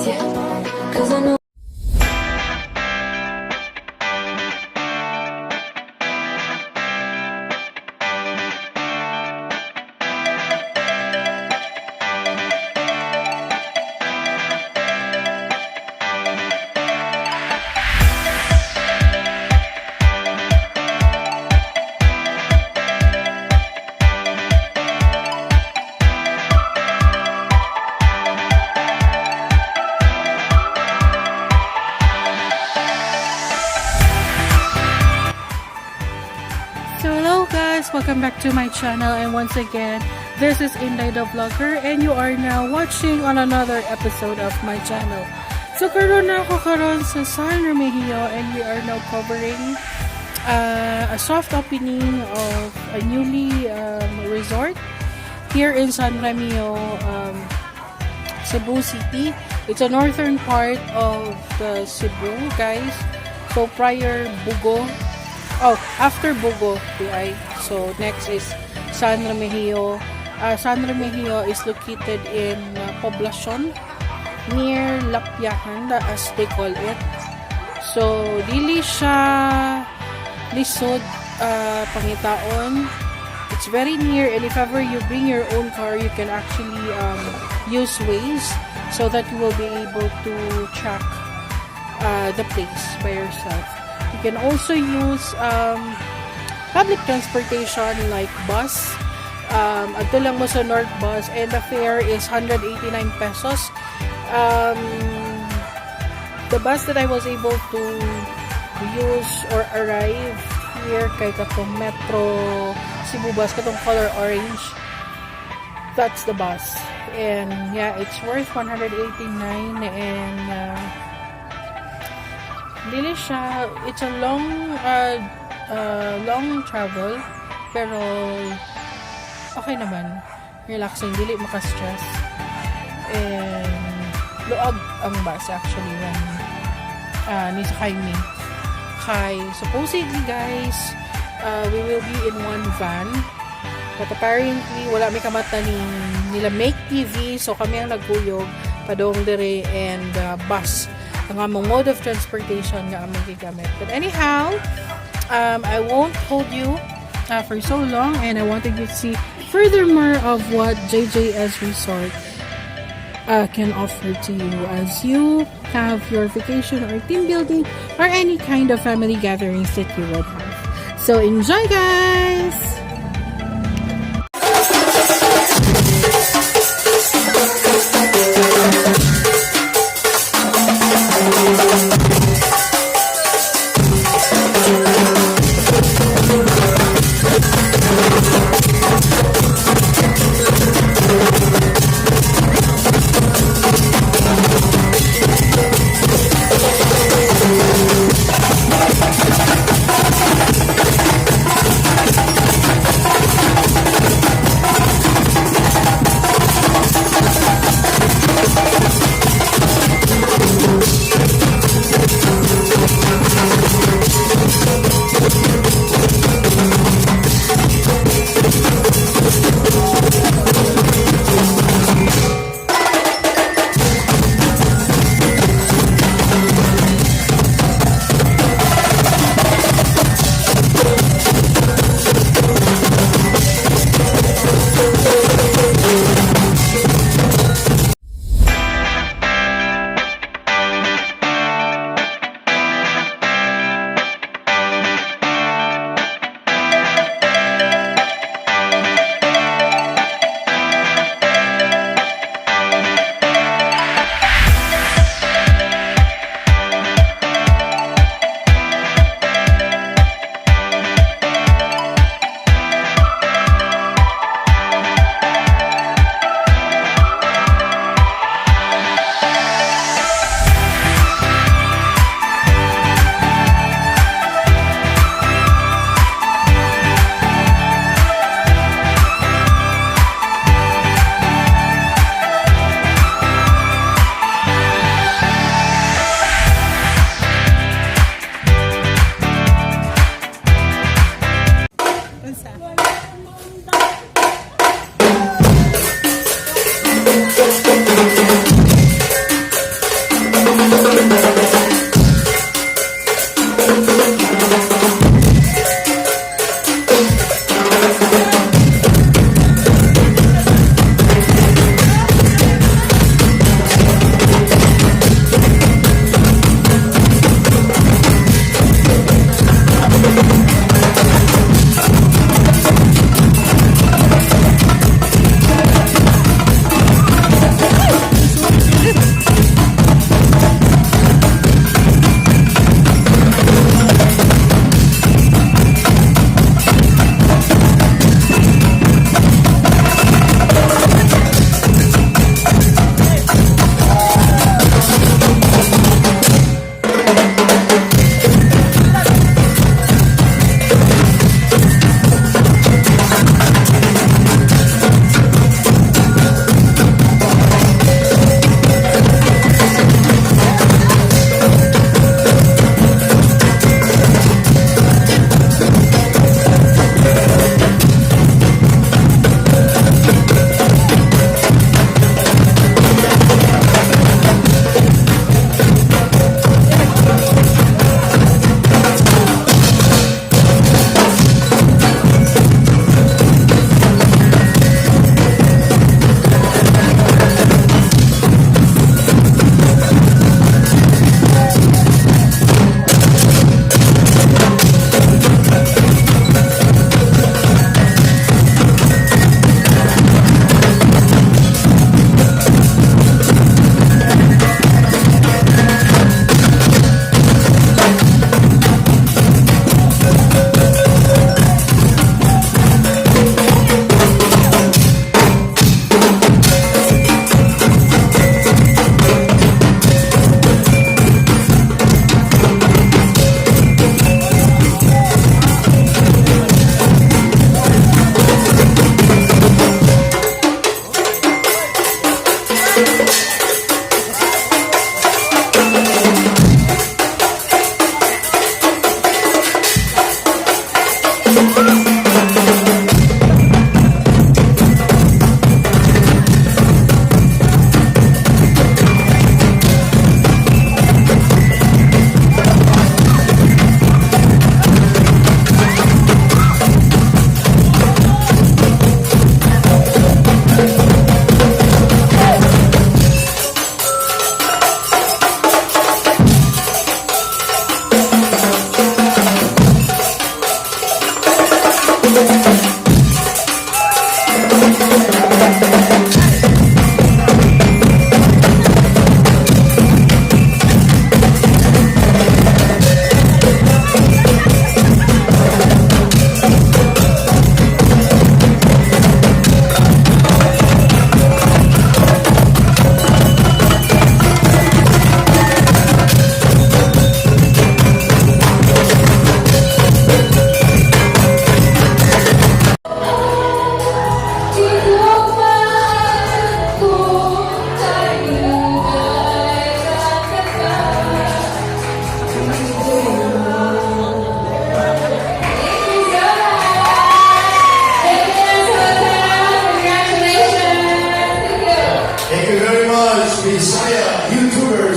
yeah. 'Cause I know. Welcome back to my channel, and once again, this is Inday D Vlogger, and you are now watching on another episode of my channel. So karon na ako karon sa San Remigio, and we are now covering a soft opening of a newly resort here in San Remigio, Cebu City. It's a northern part of the Cebu, guys. So prior Bugo. Oh, after Bugo, so next is San Remigio. San Remigio is located in Poblacion near Lapyahan, as they call it. So dili siya lisod pangitaon. It's very near, and if ever you bring your own car, you can actually use Waze so that you will be able to track the place by yourself. You can also use public transportation like bus. Adto lang mo sa North Bus, and the fare is 189 pesos. The bus that I was able to use or arrive here kay katong Metro Cebu bus, katong color orange, that's the bus. And yeah, it's worth 189, and dili siya, it's a long travel, pero okay naman, relaxing, dili maka-stress, and luag ang bus actually when nisakay me kay supposedly, guys, we will be in one van, but apparently wala may kamata nila make TV, so kami ang nagkuyog padong dire, and bus ang among mode of transportation nga among gigamit. But anyhow, I won't hold you for so long, and I wanted you to see furthermore of what JJS Resort can offer to you as you have your vacation or team building or any kind of family gatherings that you would have. So enjoy, guys!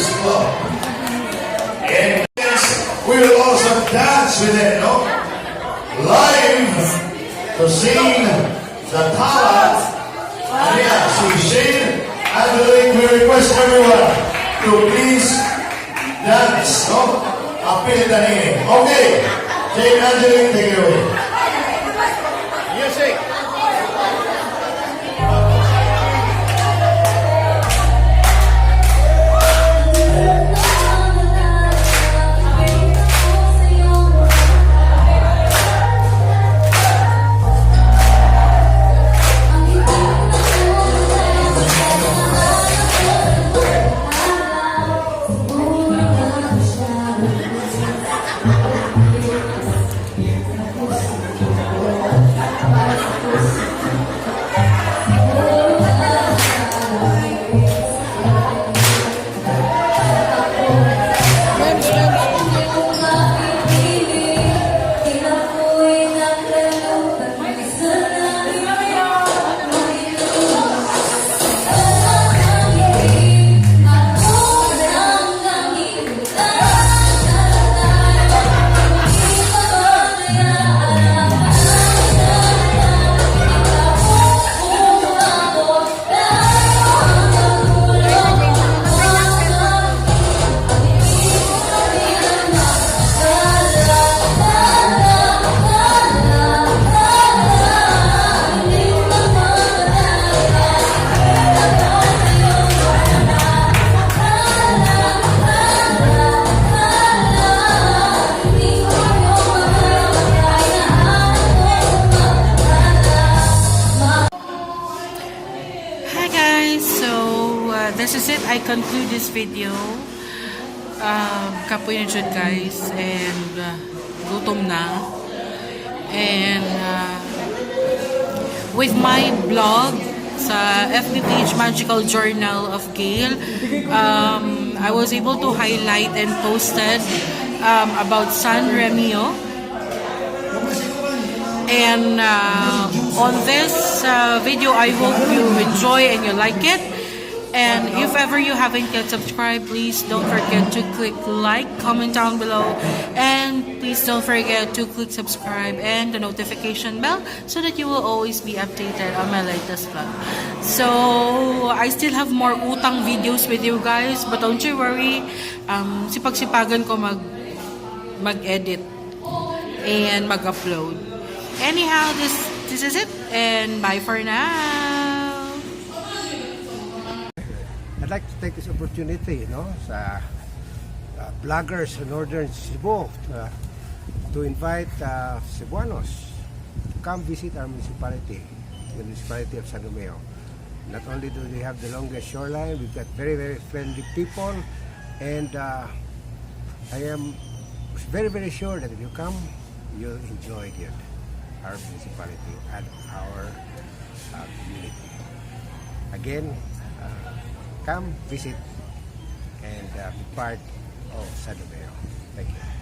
Youtubes Club. And we will also dance with it, no? Live to sing the talent. And yeah, see Shane Angelique, we request everyone to please dance, no? Appeal the name. Okay, Shane Angelique, take it away. Music. This is it. I conclude this video. Kapoy na dyan, guys. And gutom na. And with my blog sa FB page Magical Journal of Gail, I was able to highlight and posted about San Remigio. And on this video, I hope you enjoy and you like it. And if ever you haven't yet subscribed, please don't forget to click like, comment down below, and please don't forget to click subscribe and the notification bell so that you will always be updated on my latest vlog. So I still have more utang videos with you guys, but don't you worry, sipag-sipagan ko mag-edit and mag-upload. Anyhow, this is it, and bye for now. I'd like to take this opportunity, sa vloggers in northern Cebu to invite Cebuanos to come visit our municipality, the Municipality of San Remigio. Not only do we have the longest shoreline, we've got very, very friendly people, and I am very, very sure that if you come, you'll enjoy it, our municipality and our community. Again, come visit and be part of San Remigio. Thank you.